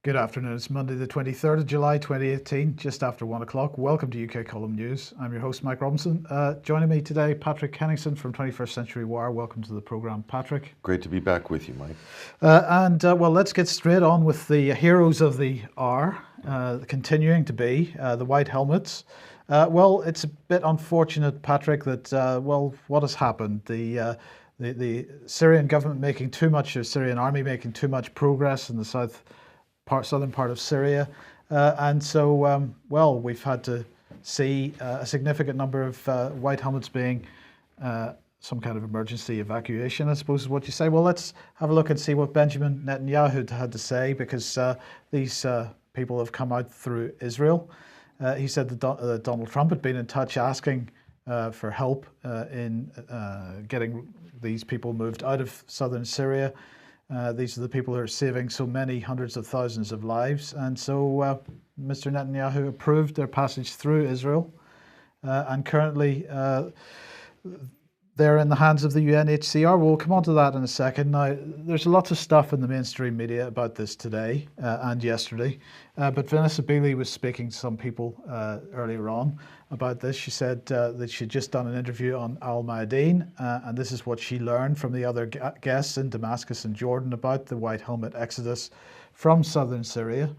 Good afternoon. It's Monday, the 23rd of July, 2018, just after 1 o'clock. Welcome to UK Column News. I'm your host, Mike Robinson. Joining me today, Patrick Henningsen from 21st Century Wire. Welcome to the programme, Patrick. Great to be back with you, Mike. Well, let's get straight on with the heroes of the hour, continuing to be the White Helmets. Well, it's a bit unfortunate, Patrick, that, what has happened? The Syrian government making too much, the Syrian army making too much progress in the southern part of Syria, we've had to see a significant number of White Helmets being some kind of emergency evacuation, I suppose is what you say. Well, let's have a look and see what Benjamin Netanyahu had to say, because these people have come out through Israel. He said that Donald Trump had been in touch asking for help in getting these people moved out of southern Syria. These are the people who are saving so many hundreds of thousands of lives. And so Mr. Netanyahu approved their passage through Israel. And currently they're in the hands of the UNHCR. We'll come on to that in a second. Now, there's lots of stuff in the mainstream media about this today and yesterday. But Vanessa Beeley was speaking to some people earlier on about this. She said that she'd just done an interview on Al Mayadeen, and this is what she learned from the other guests in Damascus and Jordan about the White Helmet exodus from southern Syria.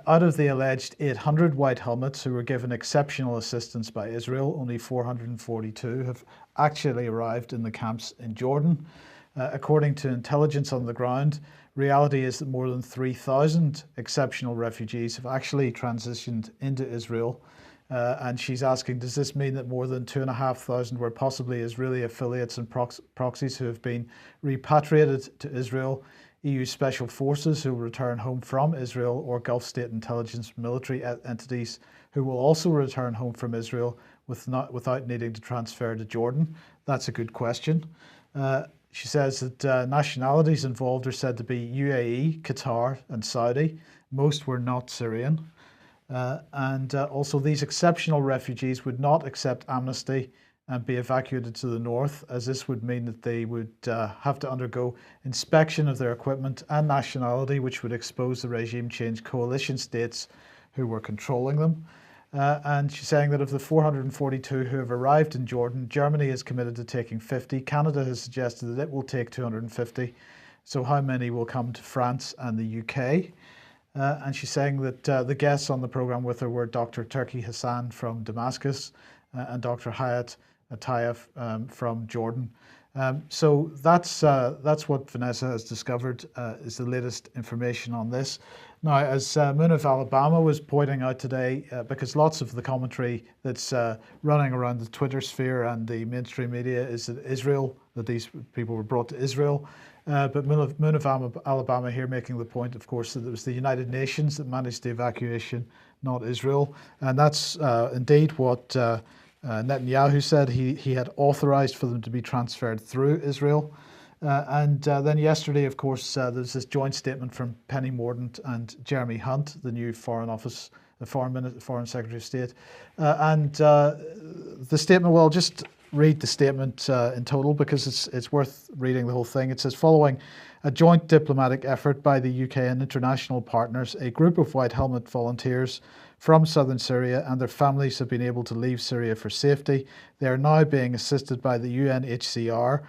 Out of the alleged 800 White Helmets who were given exceptional assistance by Israel, only 442 have actually arrived in the camps in Jordan. According to intelligence on the ground, reality is that more than 3,000 exceptional refugees have actually transitioned into Israel. And she's asking, does this mean that more than 2,500 were possibly Israeli affiliates and proxies who have been repatriated to Israel, EU special forces who will return home from Israel, or Gulf state intelligence military entities who will also return home from Israel without needing to transfer to Jordan? That's a good question. She says that nationalities involved are said to be UAE, Qatar and Saudi. Most were not Syrian. Also these exceptional refugees would not accept amnesty and be evacuated to the north, as this would mean that they would have to undergo inspection of their equipment and nationality, which would expose the regime change coalition states who were controlling them. And she's saying that of the 442 who have arrived in Jordan, Germany is committed to taking 50. Canada has suggested that it will take 250. So how many will come to France and the UK? And she's saying that the guests on the programme with her were Dr. Turki Hassan from Damascus and Dr. Hayat Atayef from Jordan. So that's what Vanessa has discovered is the latest information on this. Now, as Moon of Alabama was pointing out today, because lots of the commentary that's running around the Twitter sphere and the mainstream media is that these people were brought to Israel. But Moon of Alabama here making the point, of course, that it was the United Nations that managed the evacuation, not Israel. And that's indeed what Netanyahu said. He had authorized for them to be transferred through Israel. Then yesterday, of course, there's this joint statement from Penny Mordaunt and Jeremy Hunt, the new Foreign Secretary of State. The statement, well, just read the statement in total, because it's worth reading the whole thing. It says, following a joint diplomatic effort by the UK and international partners, a group of White Helmet volunteers from southern Syria and their families have been able to leave Syria for safety. They are now being assisted by the UNHCR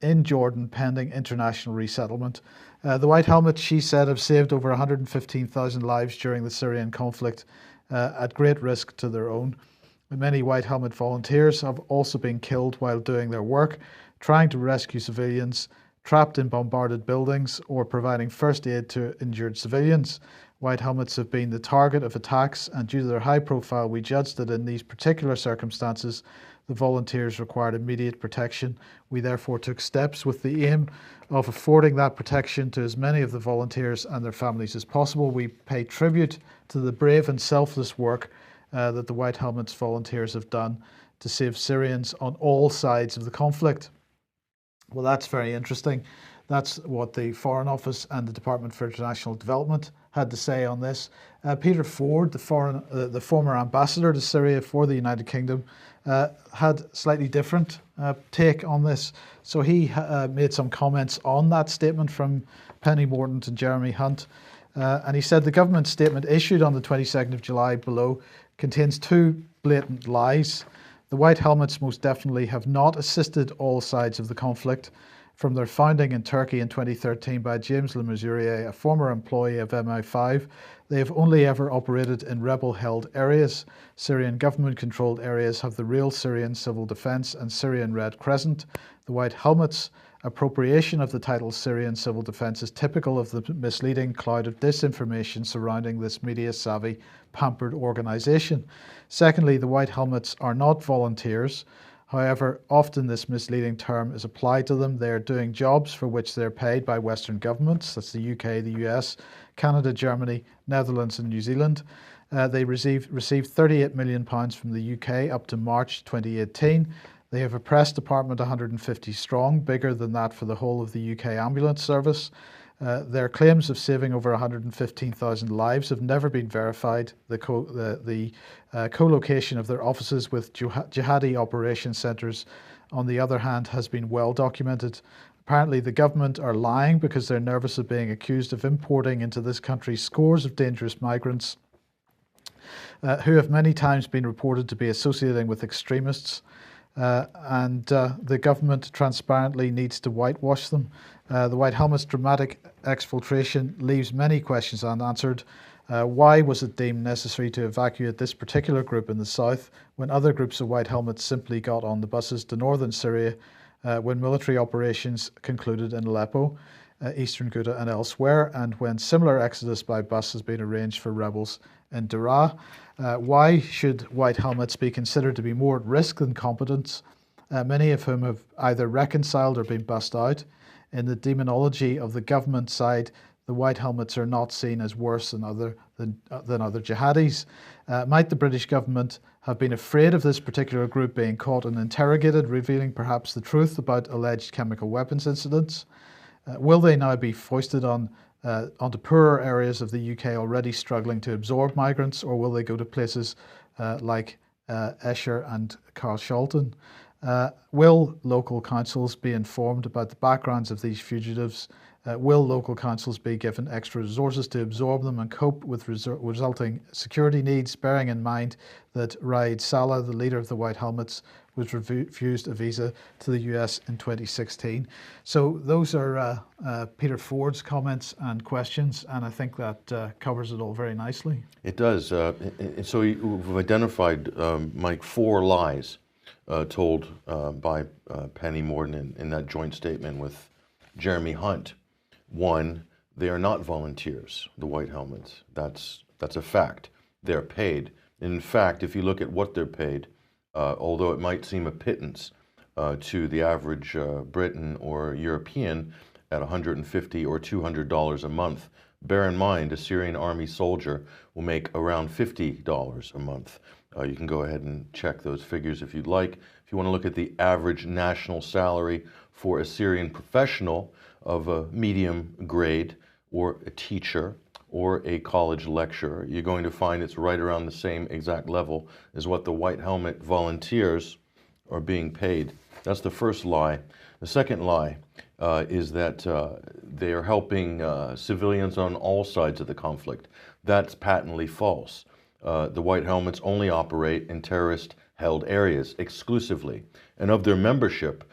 in Jordan pending international resettlement. The White Helmets, she said, have saved over 115,000 lives during the Syrian conflict at great risk to their own. Many White Helmet volunteers have also been killed while doing their work, trying to rescue civilians trapped in bombarded buildings or providing first aid to injured civilians. White Helmets have been the target of attacks, and due to their high profile, we judged that in these particular circumstances, the volunteers required immediate protection. We therefore took steps with the aim of affording that protection to as many of the volunteers and their families as possible. We pay tribute to the brave and selfless work that the White Helmets volunteers have done to save Syrians on all sides of the conflict. Well, that's very interesting. That's what the Foreign Office and the Department for International Development had to say on this. Peter Ford, the former ambassador to Syria for the United Kingdom, had slightly different take on this. So he made some comments on that statement from Penny Mordaunt and Jeremy Hunt. And he said the government statement issued on the 22nd of July below contains two blatant lies. The White Helmets most definitely have not assisted all sides of the conflict. From their founding in Turkey in 2013 by James Le Mesurier, a former employee of MI5, they have only ever operated in rebel-held areas. Syrian government-controlled areas have the real Syrian Civil Defence and Syrian Red Crescent. The White Helmets' appropriation of the title Syrian Civil Defence is typical of the misleading cloud of disinformation surrounding this media-savvy, pampered organisation. Secondly, the White Helmets are not volunteers. However, often this misleading term is applied to them. They are doing jobs for which they're paid by Western governments. That's the UK, the US, Canada, Germany, Netherlands and New Zealand. They received £38 million from the UK up to March 2018. They have a press department 150 strong, bigger than that for the whole of the UK ambulance service. Their claims of saving over 115,000 lives have never been verified. The co-location of their offices with jihadi operation centres, on the other hand, has been well documented. Apparently the government are lying because they're nervous of being accused of importing into this country scores of dangerous migrants who have many times been reported to be associating with extremists. The government transparently needs to whitewash them. The White Helmets' dramatic exfiltration leaves many questions unanswered. Why was it deemed necessary to evacuate this particular group in the south when other groups of White Helmets simply got on the buses to northern Syria when military operations concluded in Aleppo, eastern Ghouta and elsewhere, and when similar exodus by bus has been arranged for rebels in Daraa? Why should White Helmets be considered to be more at risk than combatants, many of whom have either reconciled or been bussed out? In the demonology of the government side, the White Helmets are not seen as worse than other jihadis. Might the British government have been afraid of this particular group being caught and interrogated, revealing perhaps the truth about alleged chemical weapons incidents? Will they now be foisted onto poorer areas of the UK already struggling to absorb migrants, or will they go to places like Esher and Carshalton? Will local councils be informed about the backgrounds of these fugitives? Will local councils be given extra resources to absorb them and cope with resulting security needs, bearing in mind that Raed Saleh, the leader of the White Helmets, was refused a visa to the US in 2016. So those are Peter Ford's comments and questions, and I think that covers it all very nicely. It does. So we've identified, Mike, 4 lies told by Penny Mordaunt in that joint statement with Jeremy Hunt. 1, they are not volunteers, the White Helmets. That's a fact. They're paid. In fact, if you look at what they're paid, although it might seem a pittance to the average Briton or European at $150 or $200 a month, bear in mind a Syrian army soldier will make around $50 a month. You can go ahead and check those figures if you'd like. If you want to look at the average national salary for a Syrian professional of a medium grade, or a teacher, or a college lecturer, you're going to find it's right around the same exact level as what the White Helmet volunteers are being paid. That's the first lie. The second lie is that they are helping civilians on all sides of the conflict. That's patently false. The White Helmets only operate in terrorist-held areas exclusively, and of their membership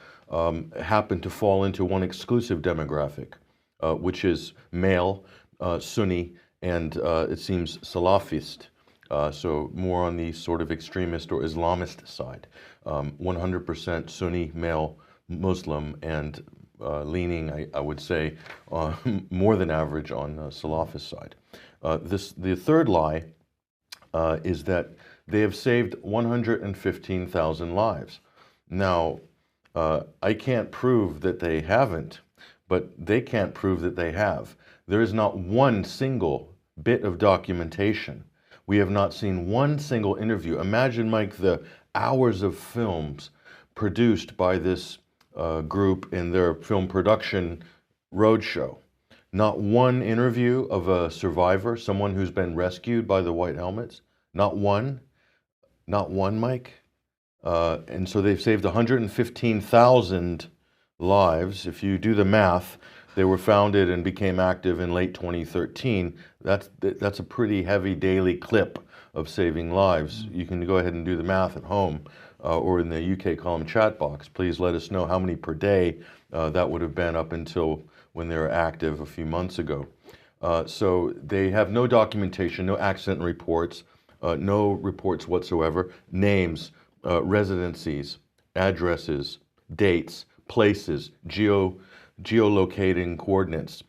happen to fall into one exclusive demographic, which is male, Sunni, and it seems Salafist, so more on the sort of extremist or Islamist side. 100% Sunni, male, Muslim, and leaning, I would say, more than average on Salafist side. The third lie is that they have saved 115,000 lives. Now, I can't prove that they haven't, but they can't prove that they have. There is not one single bit of documentation. We have not seen one single interview. Imagine, Mike, the hours of films produced by this group in their film production roadshow. Not one interview of a survivor, someone who's been rescued by the White Helmets. Not one. Not one, Mike. And so they've saved 115,000 lives. If you do the math, They were founded and became active in late 2013. That's a pretty heavy daily clip of saving lives. You can go ahead and do the math at home or in the UK column chat box. Please let us know how many per day that would have been up until when they were active a few months ago. So they have no documentation, no accident reports, no reports whatsoever, names, residencies, addresses, dates, places, geolocating coordinates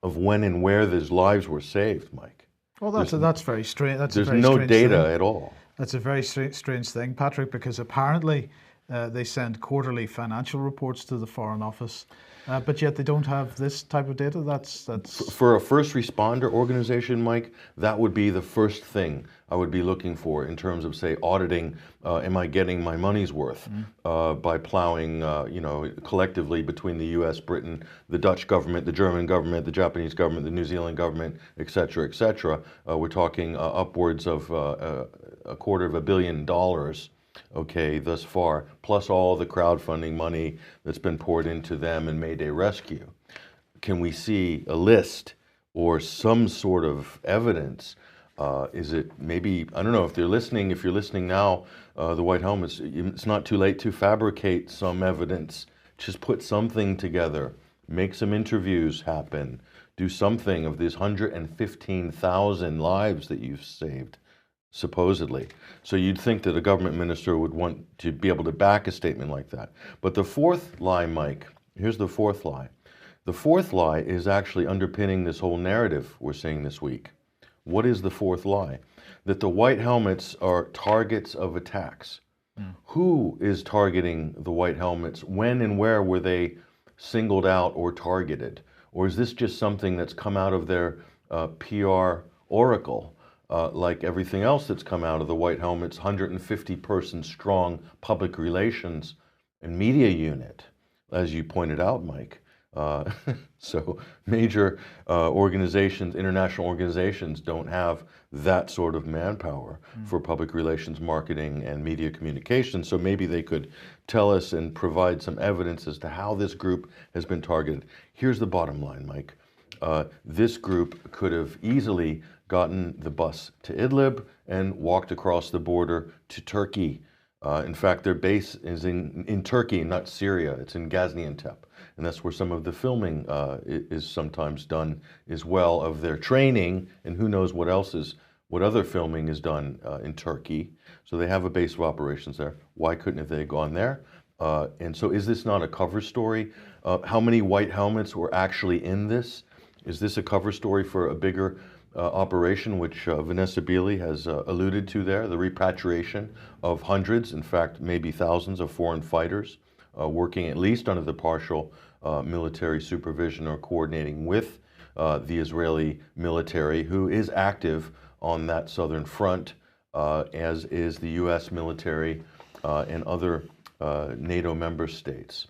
of when and where these lives were saved, Mike. Well, that's very strange. There's no data at all. That's a very strange thing, Patrick, because apparently they send quarterly financial reports to the Foreign Office, but yet they don't have this type of data. That's for a first responder organization, Mike. That would be the first thing I would be looking for in terms of, say, auditing. Am I getting my money's worth by plowing, collectively between the U.S., Britain, the Dutch government, the German government, the Japanese government, the New Zealand government, et cetera, et cetera. We're talking upwards of $250 million. Okay, thus far, plus all the crowdfunding money that's been poured into them and Mayday Rescue. Can we see a list or some sort of evidence? Is it maybe, I don't know, if you're listening now, the White Helmets, it's not too late to fabricate some evidence. Just put something together, make some interviews happen, do something of these 115,000 lives that you've saved. Supposedly. So you'd think that a government minister would want to be able to back a statement like that. But the fourth lie, Mike, here's the fourth lie. The fourth lie is actually underpinning this whole narrative we're seeing this week. What is the fourth lie? That the White Helmets are targets of attacks. Who is targeting the White Helmets? When and where were they singled out or targeted? Or is this just something that's come out of their PR oracle? Like everything else that's come out of the White Helmets, 150-person strong public relations and media unit, as you pointed out, Mike. So major organizations, international organizations, don't have that sort of manpower for public relations, marketing, and media communication. So maybe they could tell us and provide some evidence as to how this group has been targeted. Here's the bottom line, Mike. This group could have easily gotten the bus to Idlib and walked across the border to Turkey. In fact, their base is in Turkey, not Syria. It's in Gaziantep. And that's where some of the filming is sometimes done as well of their training, and who knows what other filming is done in Turkey. So they have a base of operations there. Why couldn't they have gone there? And so is this not a cover story? How many White Helmets were actually in this? Is this a cover story for a bigger operation, which Vanessa Beeley has alluded to there, the repatriation of hundreds, in fact, maybe thousands of foreign fighters working at least under the partial military supervision or coordinating with the Israeli military, who is active on that southern front, as is the U.S. military and other NATO member states.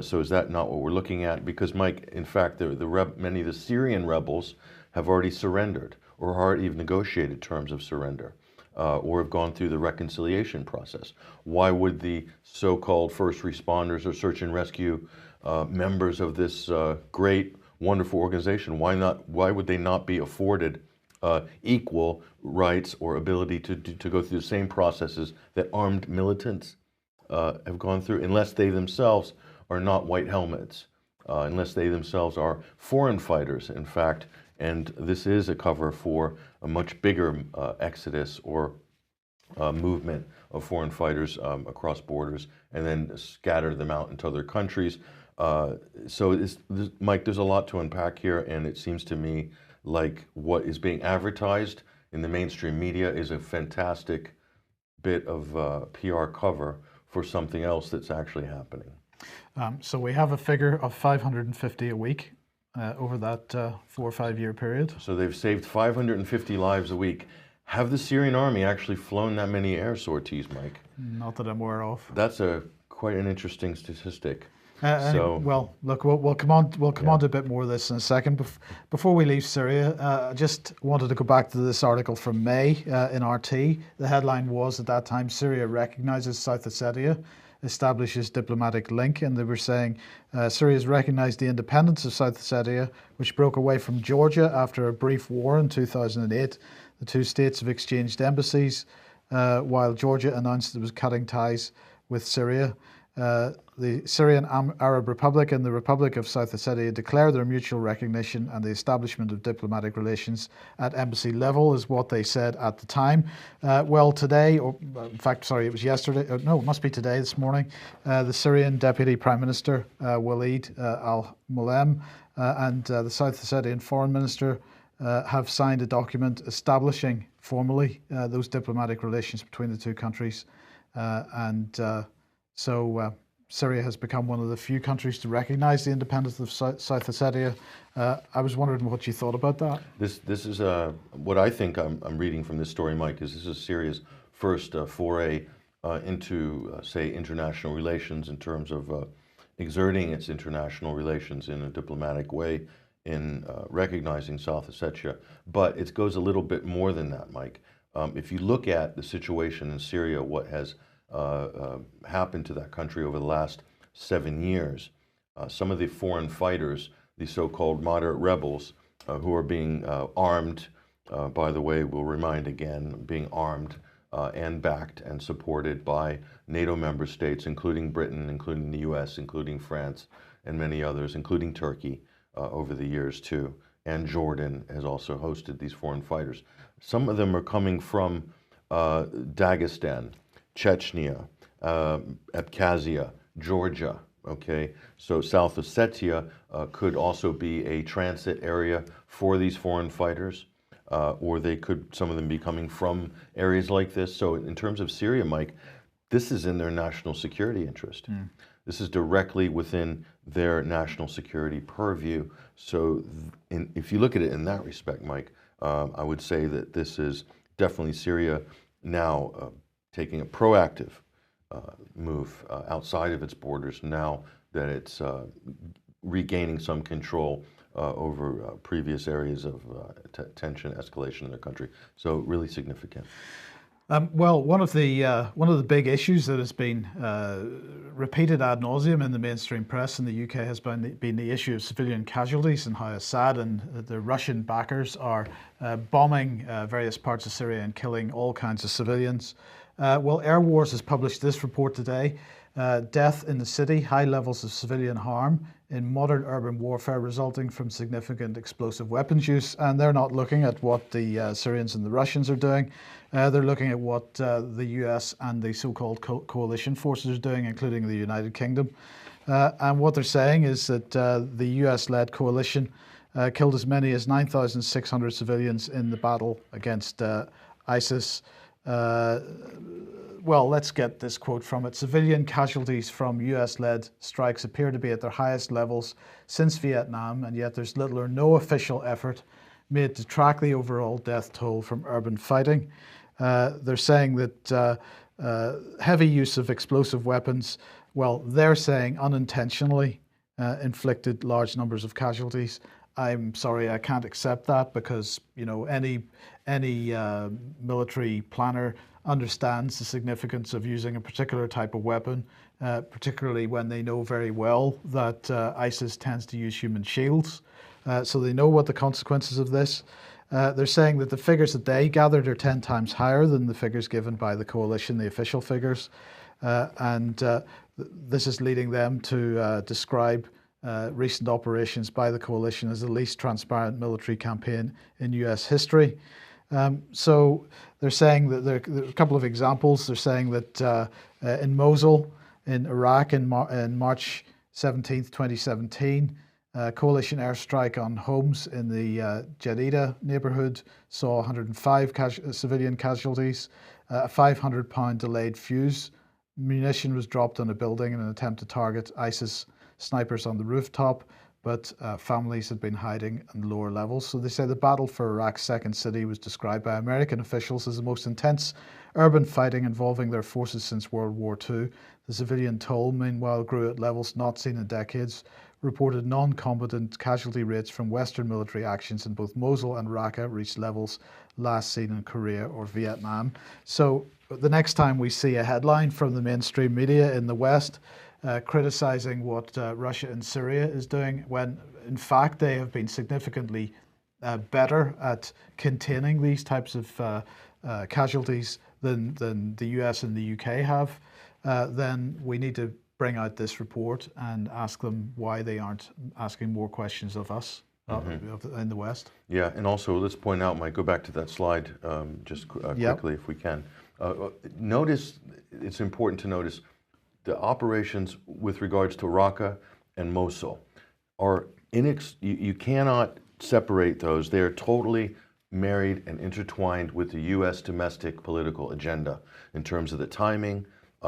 So is that not what we're looking at? Because, Mike, in fact, many of the Syrian rebels have already surrendered or already negotiated terms of surrender or have gone through the reconciliation process. Why would the so-called first responders or search and rescue members of this great, wonderful organization, why would they not be afforded equal rights or ability to go through the same processes that armed militants have gone through, unless they themselves are not White Helmets, unless they themselves are foreign fighters, in fact, and this is a cover for a much bigger exodus or movement of foreign fighters across borders and then scatter them out into other countries. So, Mike, there's a lot to unpack here, and it seems to me like what is being advertised in the mainstream media is a fantastic bit of PR cover for something else that's actually happening. So we have a figure of 550 a week over that 4 or 5 year period. So they've saved 550 lives a week. Have the Syrian army actually flown that many air sorties, Mike? Not that I'm aware of. That's quite an interesting statistic. Well, look, we'll come on to a bit more of this in a second. Before we leave Syria, I just wanted to go back to this article from May in RT. The headline was, at that time, Syria recognizes South Ossetia establishes diplomatic link. And they were saying Syria has recognized the independence of South Ossetia, which broke away from Georgia after a brief war in 2008. The two states have exchanged embassies, while Georgia announced it was cutting ties with Syria. The Syrian Arab Republic and the Republic of South Ossetia declare their mutual recognition, and the establishment of diplomatic relations at embassy level is what they said at the time. Well, today, or in fact, sorry, it was yesterday. No, it must be today, this morning. The Syrian Deputy Prime Minister, Walid al-Mualem, and the South Ossetian Foreign Minister have signed a document establishing formally those diplomatic relations between the two countries. So Syria has become one of the few countries to recognize the independence of South Ossetia. I was wondering what you thought about that. This is what I think I'm reading from this story, Mike, is this is Syria's first foray into, say, international relations in terms of exerting its international relations in a diplomatic way in recognizing South Ossetia. But it goes a little bit more than that, Mike. If you look at the situation in Syria, what has happened to that country over the last 7 years. Some of the foreign fighters, the so-called moderate rebels, who are being armed, by the way, we'll remind again, being armed and backed and supported by NATO member states, including Britain, including the US, including France, and many others, including Turkey over the years too. And Jordan has also hosted these foreign fighters. Some of them are coming from Dagestan, Chechnya, Abkhazia, Georgia, okay? So South Ossetia could also be a transit area for these foreign fighters, or they could, some of them be coming from areas like this. So in terms of Syria, Mike, this is in their national security interest. This is directly within their national security purview. So if you look at it in that respect, Mike, I would say that this is definitely Syria now taking a proactive move outside of its borders now that it's regaining some control over previous areas of tension, escalation in the country. So really significant. Well, one of the big issues that has been repeated ad nauseum in the mainstream press in the UK has been the issue of civilian casualties and how Assad and the Russian backers are bombing various parts of Syria and killing all kinds of civilians. Well, Airwars has published this report today. Death in the city, high levels of civilian harm in modern urban warfare resulting from significant explosive weapons use. And they're not looking at what the Syrians and the Russians are doing. They're looking at what the US and the so-called coalition forces are doing, including the United Kingdom. And what they're saying is that the US-led coalition killed as many as 9,600 civilians in the battle against ISIS. Well, let's get this quote from it. Civilian casualties from US-led strikes appear to be at their highest levels since Vietnam, and yet there's little or no official effort made to track the overall death toll from urban fighting. They're saying that heavy use of explosive weapons, well, they're saying unintentionally inflicted large numbers of casualties. I'm sorry, I can't accept that because, you know, any military planner understands the significance of using a particular type of weapon, particularly when they know very well that ISIS tends to use human shields. So they know what the consequences of this. They're saying that the figures that they gathered are 10 times higher than the figures given by the coalition, the official figures. This is leading them to describe recent operations by the coalition as the least transparent military campaign in US history. So they're saying that there are a couple of examples. They're saying that in Mosul, in Iraq, in March 17th, 2017, coalition airstrike on homes in the Jadida neighborhood saw 105 civilian casualties. A 500-pound delayed fuse munition was dropped on a building in an attempt to target ISIS snipers on the rooftop, but families had been hiding in lower levels. So they say the battle for Iraq's second city was described by American officials as the most intense urban fighting involving their forces since World War II. The civilian toll, meanwhile, grew at levels not seen in decades. Reported non-combatant casualty rates from Western military actions in both Mosul and Raqqa reached levels last seen in Korea or Vietnam. So the next time we see a headline from the mainstream media in the West criticizing what Russia and Syria is doing, when in fact they have been significantly better at containing these types of casualties than the US and the UK have, then we need to bring out this report and ask them why they aren't asking more questions of us in the West. Yeah, and also let's point out, Mike, go back to that slide just quickly if we can. Notice, it's important to notice the operations with regards to Raqqa and Mosul are you cannot separate those. They are totally married and intertwined with the U.S. domestic political agenda in terms of the timing,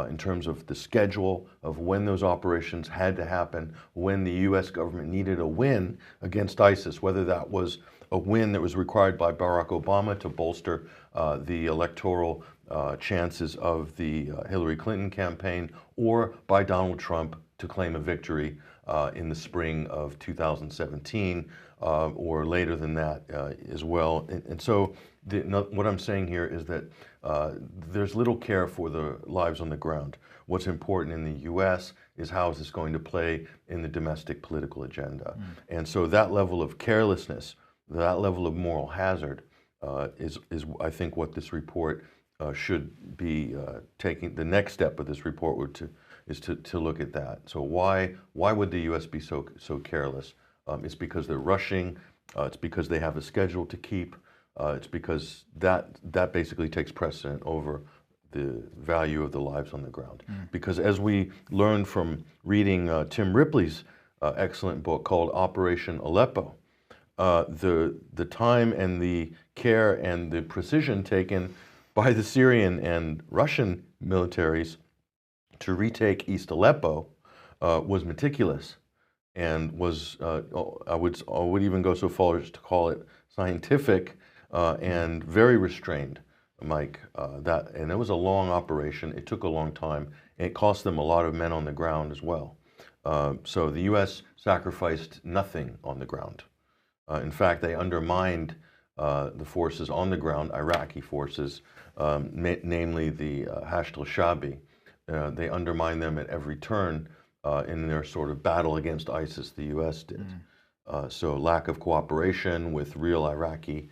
in terms of the schedule of when those operations had to happen, when the U.S. government needed a win against ISIS, whether that was a win that was required by Barack Obama to bolster the electoral chances of the Hillary Clinton campaign, or by Donald Trump to claim a victory in the spring of 2017, or later than that as well. And so what I'm saying here is that there's little care for the lives on the ground. What's important in the U.S. is how is this going to play in the domestic political agenda. And so that level of carelessness, that level of moral hazard is I think what this report should be taking. The next step of this report is to look at that. So why would the U.S. be so careless? It's because they're rushing. It's because they have a schedule to keep. It's because that basically takes precedent over the value of the lives on the ground. Because as we learned from reading Tim Ripley's excellent book called Operation Aleppo, the time and the care and the precision taken by the Syrian and Russian militaries to retake East Aleppo was meticulous, and was I would even go so far as to call it scientific and very restrained, Mike. And it was a long operation. It took a long time, and it cost them a lot of men on the ground as well. So the U.S. sacrificed nothing on the ground. In fact, they undermined the forces on the ground, Iraqi forces, namely the Hashd al-Shabi. They undermined them at every turn in their sort of battle against ISIS, the U.S. did. So lack of cooperation with real Iraqi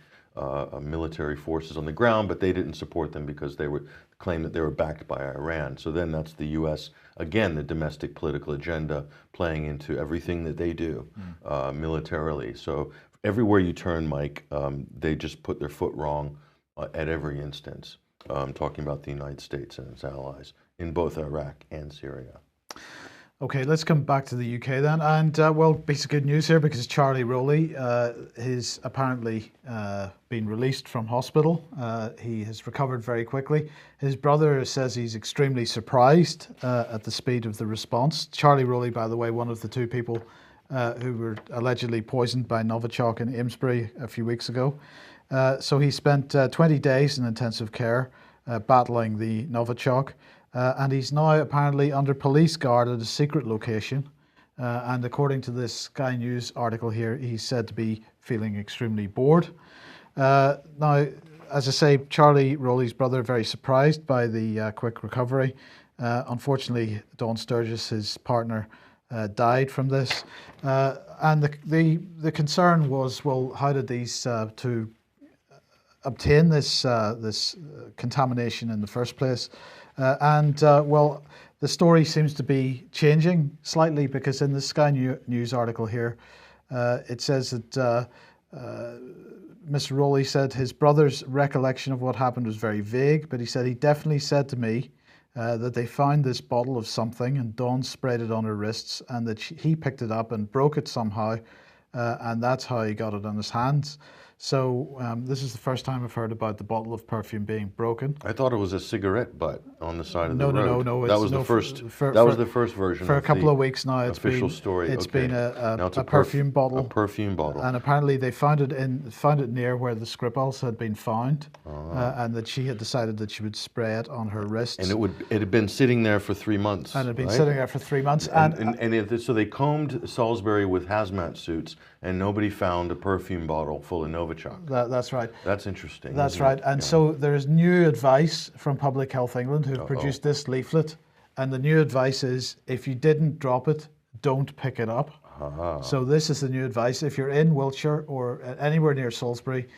military forces on the ground, but they didn't support them because they would claim that they were backed by Iran. So then that's the U.S., again, the domestic political agenda playing into everything that they do militarily. So everywhere you turn, Mike, they just put their foot wrong at every instance. Talking about the United States and its allies in both Iraq and Syria. Okay, let's come back to the UK then. And well, piece of good news here, because Charlie Rowley has apparently been released from hospital. He has recovered very quickly. His brother says he's extremely surprised at the speed of the response. Charlie Rowley, by the way, one of the two people who were allegedly poisoned by Novichok in Amesbury a few weeks ago. So he spent 20 days in intensive care battling the Novichok. And he's now apparently under police guard at a secret location. And according to this Sky News article here, he's said to be feeling extremely bored. Now, as I say, Charlie Rowley's brother, very surprised by the quick recovery. Unfortunately, Dawn Sturgis, his partner, died from this. And the concern was, well, how did these two obtain this contamination in the first place? Well, the story seems to be changing slightly, because in the Sky News article here, it says that Mr. Rowley said his brother's recollection of what happened was very vague, but he said he definitely said to me that they found this bottle of something and Dawn sprayed it on her wrists, and that he picked it up and broke it somehow, and that's how he got it on his hands. So this is the first time I've heard about the bottle of perfume being broken. I thought it was a cigarette butt on the side of the road. No. That was the first. That was the first version. For a couple of weeks now, it's official been story. It's been a perfume bottle. A perfume bottle. And apparently they found it near where the Skripals had been found, and that she had decided that she would spray it on her wrists. And it had been sitting there for 3 months. And it had been sitting there for 3 months. So they combed Salisbury with hazmat suits and nobody found a perfume bottle full of Novichok. That's right. That's interesting. That's right. And so there's new advice from Public Health England, who've produced this leaflet. And the new advice is, if you didn't drop it, don't pick it up. So this is the new advice. If you're in Wiltshire or anywhere near Salisbury,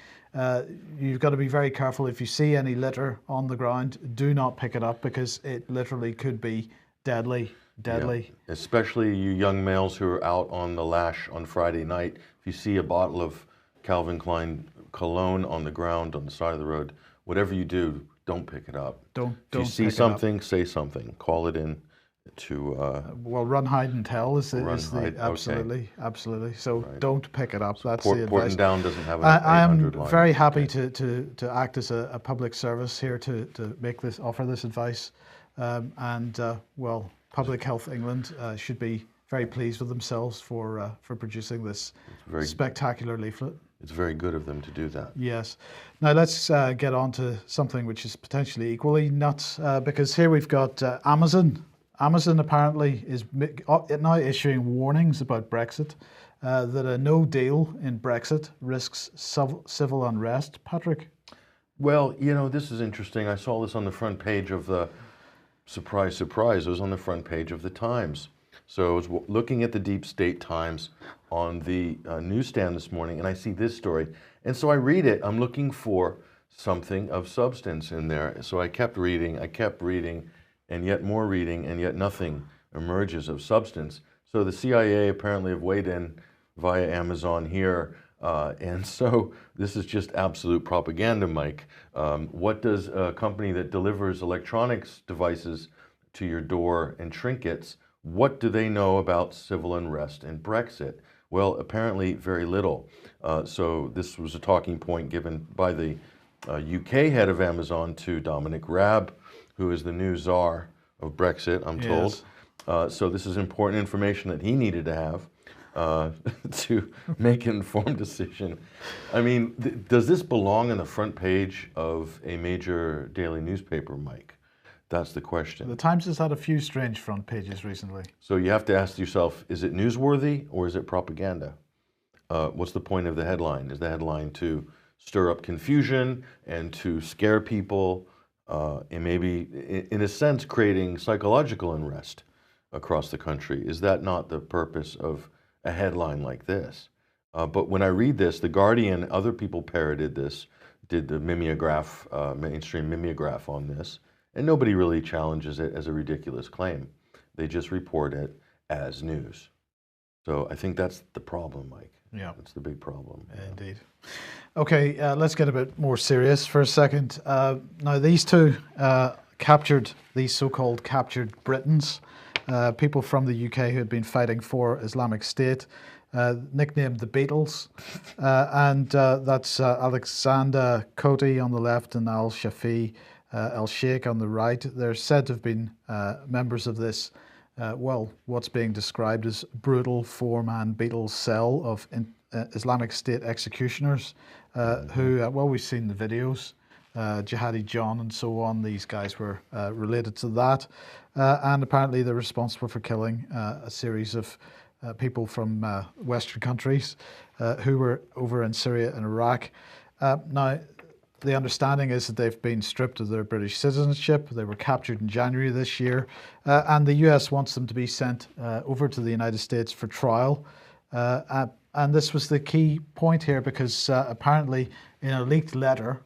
you've got to be very careful. If you see any litter on the ground, do not pick it up, because it literally could be deadly. Yeah. Especially you young males who are out on the lash on Friday night. If you see a bottle of Calvin Klein cologne on the ground on the side of the road, whatever you do, don't pick it up. Don't if you see something, say something. Call it in to... well, run, hide, and tell is the absolutely. Absolutely. So don't pick it up. That's the advice. Portendown doesn't have an I am 800 line. very happy to act as a public service here to offer this advice. Well, Public Health England should be very pleased with themselves for producing this spectacular leaflet. It's very good of them to do that. Yes. Now let's get on to something which is potentially equally nuts, because here we've got Amazon. Amazon apparently is now issuing warnings about Brexit, that a no deal in Brexit risks civil unrest. Patrick? Well, you know, this is interesting. I saw this on the front page of the, surprise, surprise, it was on the front page of the Times. So I was looking at the Deep State Times on the newsstand this morning, and I see this story. And so I read it. I'm looking for something of substance in there. So I kept reading, and yet more reading, and yet nothing emerges of substance. So the CIA apparently have weighed in via Amazon here. And so this is just absolute propaganda, Mike. What does a company that delivers electronics devices to your door and trinkets, what do they know about civil unrest and Brexit? Well, apparently very little. So this was a talking point given by the UK head of Amazon to Dominic Raab, who is the new czar of Brexit, I'm told. So this is important information that he needed to have to make an informed decision. I mean, does this belong on the front page of a major daily newspaper, Mike? That's the question. The Times has had a few strange front pages recently. So you have to ask yourself, is it newsworthy or is it propaganda? What's the point of the headline? Is the headline to stir up confusion and to scare people, and maybe, in a sense, creating psychological unrest across the country? Is that not the purpose of a headline like this? But when I read this, The Guardian, other people parroted this, did the mimeograph, mainstream mimeograph on this, and nobody really challenges it as a ridiculous claim. They just report it as news. So I think that's the problem, Mike. Yeah. That's the big problem. Indeed. Okay, let's get a bit more serious for a second. Now, these two these so-called captured Britons, people from the UK who had been fighting for Islamic State, nicknamed the Beatles, and that's Alexander Coty on the left and Al-Shafi El-Sheikh on the right. They're said to have been members of this, what's being described as brutal four-man Beatles cell of Islamic State executioners, who, we've seen the videos, Jihadi John and so on. These guys were related to that, and apparently they're responsible for killing a series of people from Western countries who were over in Syria and Iraq. Now, the understanding is that they've been stripped of their British citizenship. They were captured in January this year, and the US wants them to be sent over to the United States for trial. And this was the key point here, because apparently in a leaked letter,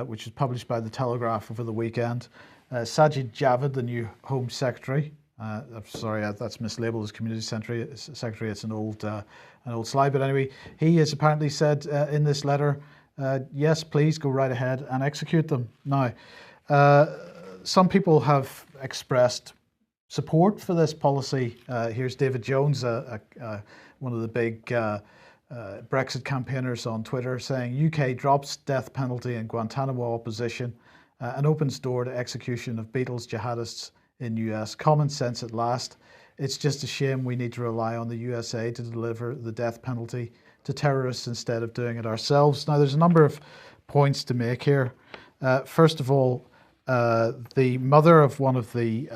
which was published by the Telegraph over the weekend, Sajid Javid, the new Home Secretary, I'm sorry, that's mislabeled as Community Secretary. It's an old slide, but anyway, he has apparently said in this letter, yes, please go right ahead and execute them. Now, some people have expressed support for this policy. Here's David Jones, one of the big Brexit campaigners on Twitter, saying UK drops death penalty in Guantanamo opposition and opens door to execution of Beatles jihadists in US. Common sense at last. It's just a shame we need to rely on the USA to deliver the death penalty to terrorists instead of doing it ourselves. Now, there's a number of points to make here. First of all, the mother of one of the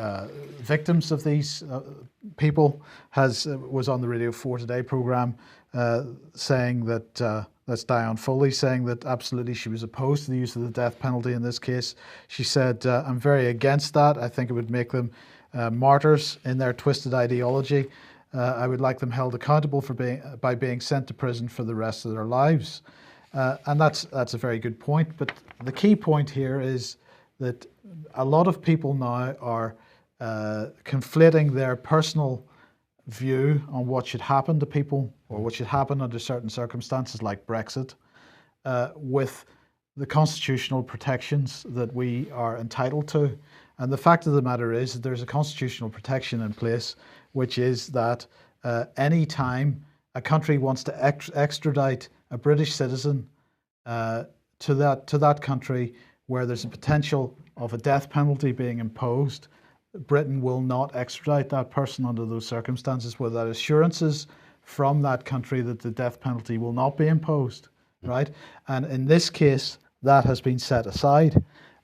victims of these people was on the Radio 4 Today program saying that that's Diane Foley, saying that absolutely she was opposed to the use of the death penalty in this case. She said, I'm very against that. I think it would make them martyrs in their twisted ideology. I would like them held accountable by being sent to prison for the rest of their lives. And that's a very good point. But the key point here is that a lot of people now are conflating their personal view on what should happen to people or what should happen under certain circumstances like Brexit with the constitutional protections that we are entitled to. And the fact of the matter is that there's a constitutional protection in place, which is that any time a country wants to extradite a British citizen to that country where there's a potential of a death penalty being imposed, Britain will not extradite that person under those circumstances without assurances from that country that the death penalty will not be imposed, right? And in this case, that has been set aside.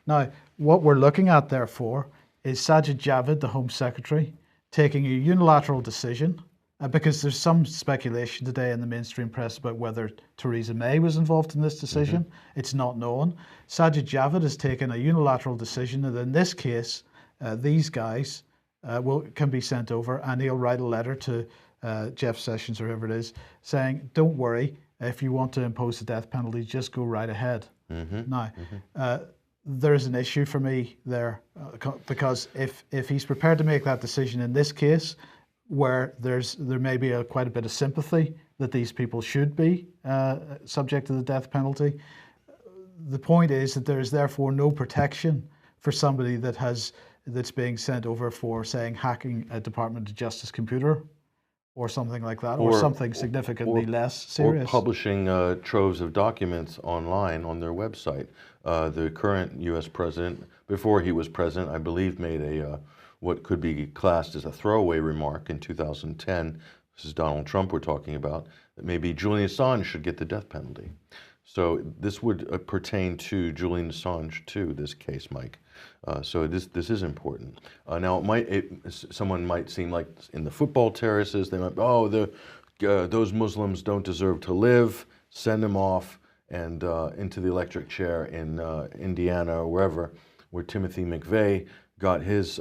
Now, what we're looking at, therefore, is Sajid Javid, the Home Secretary, taking a unilateral decision, because there's some speculation today in the mainstream press about whether Theresa May was involved in this decision. It's not known. Sajid Javid has taken a unilateral decision, and in this case, these guys can be sent over, and he'll write a letter to Jeff Sessions or whoever it is, saying, don't worry, if you want to impose the death penalty, just go right ahead. Now, there's an issue for me there, because if he's prepared to make that decision in this case, where there may be quite a bit of sympathy that these people should be subject to the death penalty, the point is that there is therefore no protection for somebody that's being sent over for, saying, hacking a Department of Justice computer or something like that, or something significantly less serious. Or publishing troves of documents online on their website. The current U.S. president, before he was president, I believe made what could be classed as a throwaway remark in 2010. This is Donald Trump we're talking about, that maybe Julian Assange should get the death penalty. So this would pertain to Julian Assange too, this case, Mike. So this is important. Now, someone might seem like in the football terraces, they might, those Muslims don't deserve to live, send them off and into the electric chair in Indiana or wherever, where Timothy McVeigh got his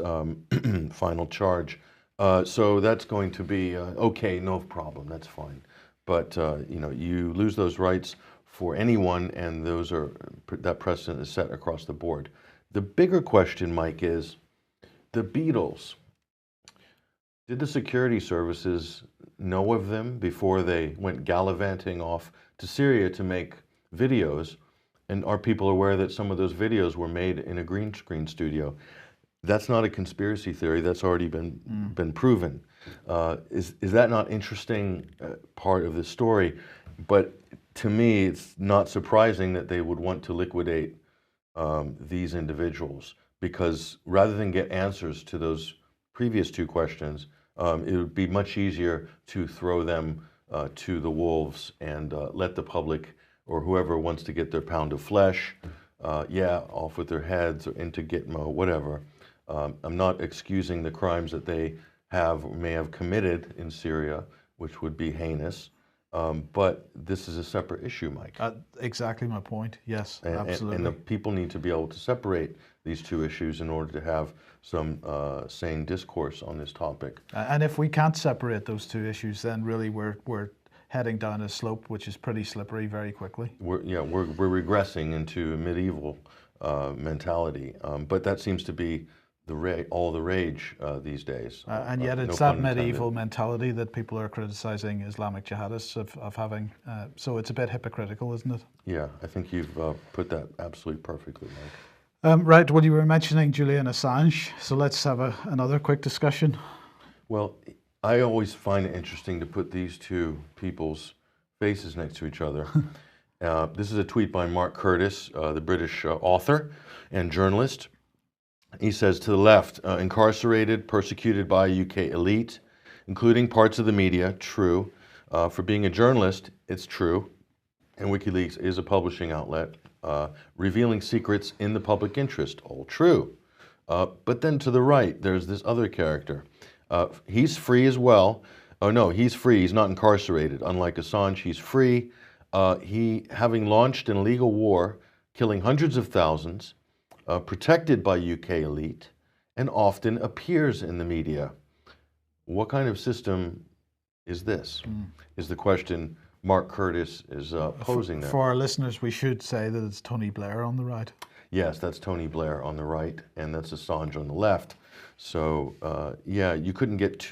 final charge. So that's going to be okay, no problem, that's fine. But you lose those rights for anyone, and that precedent is set across the board. The bigger question, Mike, is the Beatles. Did the security services know of them before they went gallivanting off to Syria to make videos? And are people aware that some of those videos were made in a green screen studio? That's not a conspiracy theory. That's already been proven. Is that not interesting part of the story? But to me, it's not surprising that they would want to liquidate these individuals, because rather than get answers to those previous two questions, it would be much easier to throw them to the wolves and let the public or whoever wants to get their pound of flesh, off with their heads or into Gitmo, whatever. I'm not excusing the crimes that they may have committed in Syria, which would be heinous. But this is a separate issue, Mike. Exactly my point. Yes, absolutely. And the people need to be able to separate these two issues in order to have some sane discourse on this topic. And if we can't separate those two issues, then really we're heading down a slope which is pretty slippery very quickly. We're regressing into a medieval mentality, but that seems to be all the rage these days. And yet it's that medieval mentality that people are criticizing Islamic jihadists of having. So it's a bit hypocritical, isn't it? Yeah, I think you've put that absolutely perfectly, Mike. Right, well, you were mentioning Julian Assange, so let's have another quick discussion. Well, I always find it interesting to put these two people's faces next to each other. This is a tweet by Mark Curtis, the British author and journalist. He says, to the left, incarcerated, persecuted by a UK elite, including parts of the media, true. For being a journalist, it's true. And WikiLeaks is a publishing outlet, revealing secrets in the public interest, all true. But then to the right, there's this other character. He's free as well, Oh no, he's free. He's not incarcerated. Unlike Assange, he's free. He, having launched an illegal war, killing hundreds of thousands, protected by UK elite, and often appears in the media. What kind of system is this? Is the question Mark Curtis is posing there. For our listeners, we should say that it's Tony Blair on the right. Yes, that's Tony Blair on the right, and that's Assange on the left. So, yeah, you couldn't get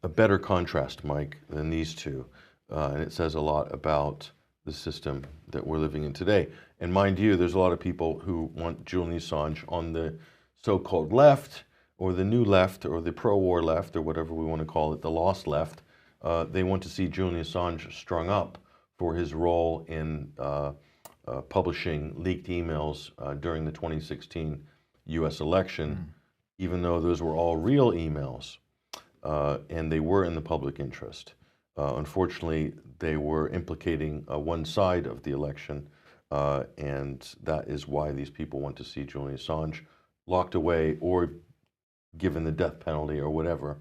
a better contrast, Mike, than these two. And it says a lot about the system that we're living in today. And mind you, there's a lot of people who want Julian Assange on the so-called left, or the new left, or the pro-war left, or whatever we want to call it, the lost left. They want to see Julian Assange strung up for his role in publishing leaked emails during the 2016 U.S. election, even though those were all real emails, and they were in the public interest. Unfortunately, they were implicating one side of the election, and that is why these people want to see Julian Assange locked away or given the death penalty or whatever.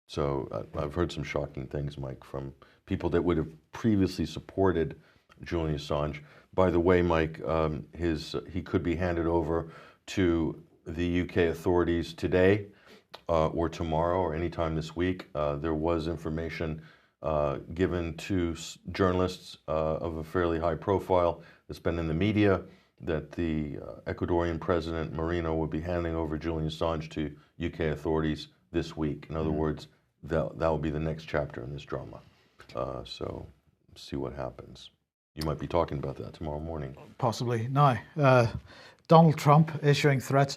So I've heard some shocking things, Mike, from people that would have previously supported Julian Assange. By the way, Mike, he could be handed over to the UK authorities today or tomorrow or anytime this week. There was information given to journalists of a fairly high profile that's been in the media that the Ecuadorian President Moreno would be handing over Julian Assange to UK authorities this week. In other words, that will be the next chapter in this drama. So see what happens. You might be talking about that tomorrow morning. Possibly. Now, Donald Trump issuing threats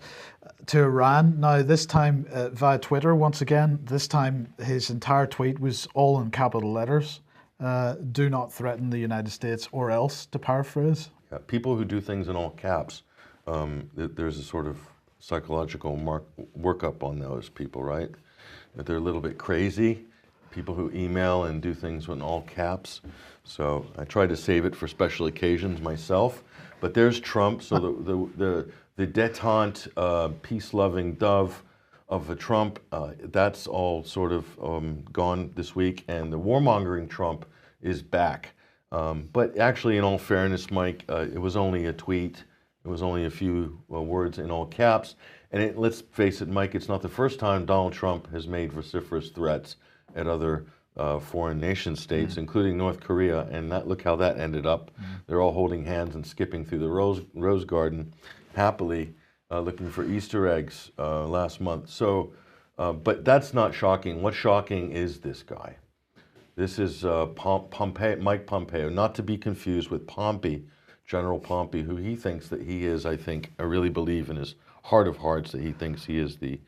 to Iran. Now, this time via Twitter, once again, this time his entire tweet was all in capital letters. Do not threaten the United States or else, to paraphrase. Yeah, people who do things in all caps, there's a sort of psychological workup on those people, right? That they're a little bit crazy. People who email and do things in all caps. So I try to save it for special occasions myself. But there's Trump. So the detente, peace-loving dove of a Trump, that's all sort of gone this week. And the warmongering Trump is back. But actually, in all fairness, Mike, it was only a tweet. It was only a few words in all caps. And let's face it, Mike, it's not the first time Donald Trump has made vociferous threats at other foreign nation states, including North Korea. And look how that ended up. They're all holding hands and skipping through the Rose Garden happily, looking for Easter eggs last month. So, but that's not shocking. What's shocking is this guy. This is Mike Pompeo, not to be confused with Pompey, General Pompey, who he thinks that he is, I really believe in his heart of hearts that he thinks he is the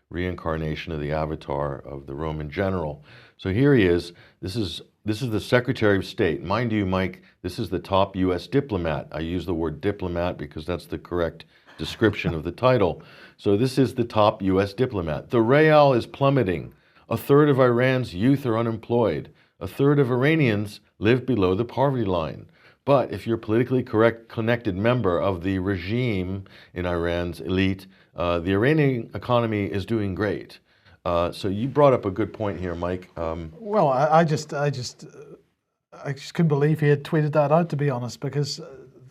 reincarnation of the avatar of the Roman general. So here he is. This is the Secretary of State. Mind you, Mike, this is the top U.S. diplomat. I use the word diplomat because that's the correct description of the title. So this is the top U.S. diplomat. The real is plummeting. A third of Iran's youth are unemployed. A third of Iranians live below the poverty line. But if you're a politically connected member of the regime in Iran's elite, the Iranian economy is doing great. So you brought up a good point here, Mike. Well, I just couldn't believe he had tweeted that out, to be honest, because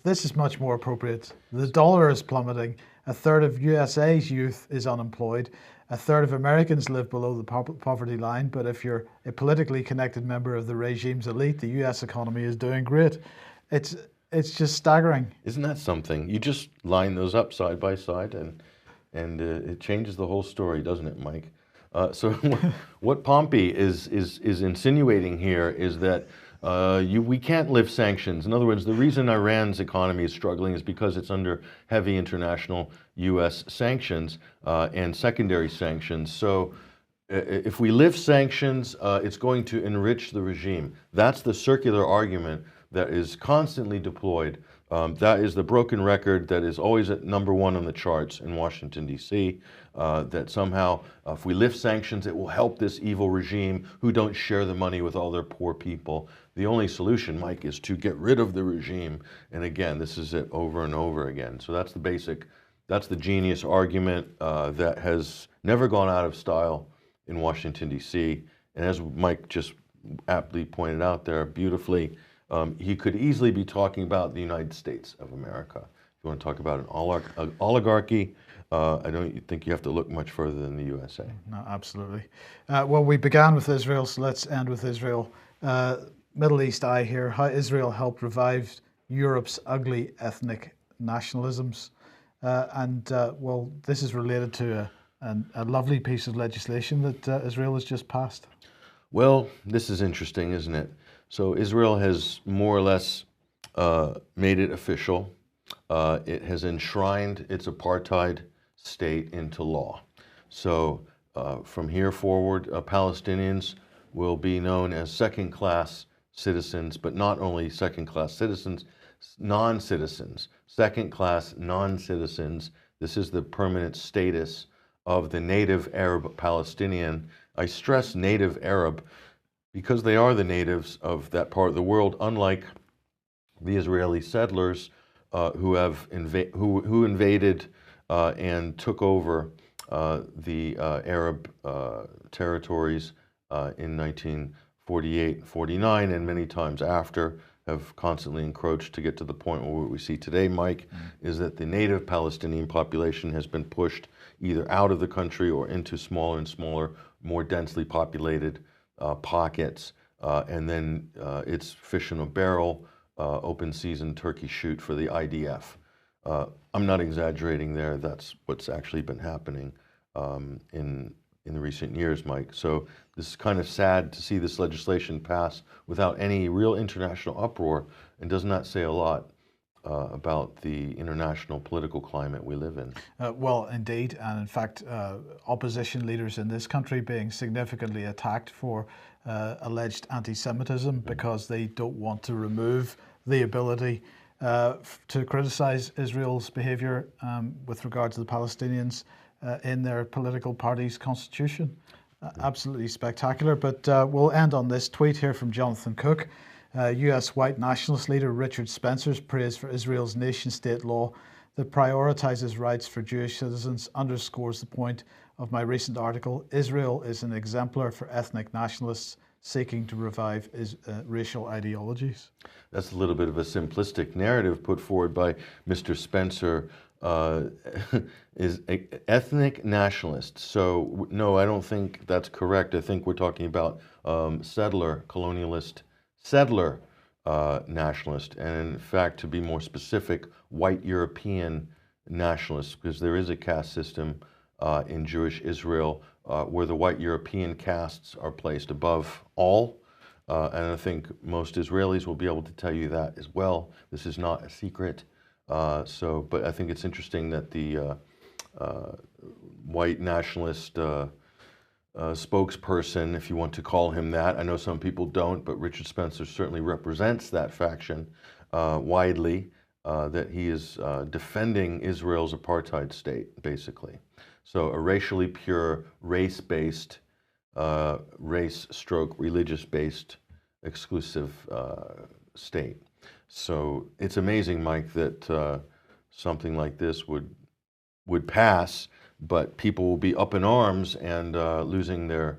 this is much more appropriate. The dollar is plummeting. A third of USA's youth is unemployed. A third of Americans live below the poverty line. But if you're a politically connected member of the regime's elite, the US economy is doing great. It's just staggering. Isn't that something? You just line those up side by side, and it changes the whole story, doesn't it, Mike? So what Pompey is insinuating here is that we can't lift sanctions. In other words, the reason Iran's economy is struggling is because it's under heavy international U.S. sanctions and secondary sanctions. So if we lift sanctions, it's going to enrich the regime. That's the circular argument that is constantly deployed. That is the broken record that is always at #1 on the charts in Washington, D.C., that somehow if we lift sanctions, it will help this evil regime who don't share the money with all their poor people. The only solution, Mike, is to get rid of the regime. And again, this is it over and over again. So that's the genius argument that has never gone out of style in Washington, D.C. And as Mike just aptly pointed out there beautifully, he could easily be talking about the United States of America. If you want to talk about an oligarchy, I don't think you have to look much further than the USA. No, absolutely. Well, we began with Israel, so let's end with Israel. Middle East Eye here, how Israel helped revive Europe's ugly ethnic nationalisms. Well, this is related to a lovely piece of legislation that Israel has just passed. Well, this is interesting, isn't it? So Israel has more or less made it official. It has enshrined its apartheid state into law. So from here forward, Palestinians will be known as second-class citizens, but not only second-class citizens, non-citizens, second-class non-citizens. This is the permanent status of the native Arab Palestinian. I stress native Arab because they are the natives of that part of the world, unlike the Israeli settlers who invaded and took over the Arab territories in 1948, 49, and many times after, have constantly encroached to get to the point where what we see today, Mike, is that the native Palestinian population has been pushed either out of the country or into smaller and smaller, more densely populated pockets, and then it's fish in a barrel, open season turkey shoot for the IDF. I'm not exaggerating there. That's what's actually been happening in the recent years, Mike. So this is kind of sad to see this legislation pass without any real international uproar, and does not say a lot about the international political climate we live in. Well, indeed, and in fact, opposition leaders in this country being significantly attacked for alleged anti-Semitism because they don't want to remove the ability to criticize Israel's behavior with regard to the Palestinians in their political party's constitution. Absolutely spectacular. But we'll end on this tweet here from Jonathan Cook. US white nationalist leader Richard Spencer's praise for Israel's nation-state law that prioritizes rights for Jewish citizens underscores the point of my recent article. Israel is an exemplar for ethnic nationalists seeking to revive racial ideologies. That's a little bit of a simplistic narrative put forward by Mr. Spencer. Is ethnic nationalist. So no, I don't think that's correct. I think we're talking about settler, colonialist, settler nationalist, and in fact, to be more specific, white European nationalists, because there is a caste system in Jewish Israel where the white European castes are placed above all. And I think most Israelis will be able to tell you that as well. This is not a secret. But I think it's interesting that the white nationalist spokesperson, if you want to call him that, I know some people don't, but Richard Spencer certainly represents that faction widely, that he is defending Israel's apartheid state, basically. So a racially pure, race-based, race-religious-based exclusive state. So it's amazing, Mike, that something like this would pass, but people will be up in arms and losing their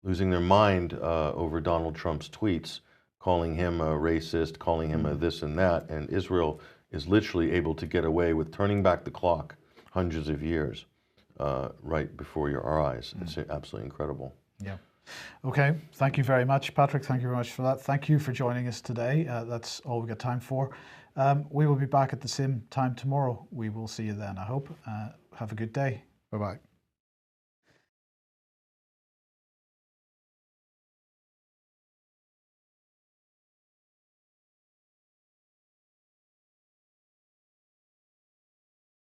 mind over Donald Trump's tweets, calling him a racist, calling him a this and that, and Israel is literally able to get away with turning back the clock hundreds of years right before your eyes. It's absolutely incredible. Yeah. Okay, thank you very much, Patrick. Thank you very much for that. Thank you for joining us today. That's all we've got time for. We will be back at the same time tomorrow. We will see you then, I hope. Have a good day. Bye-bye.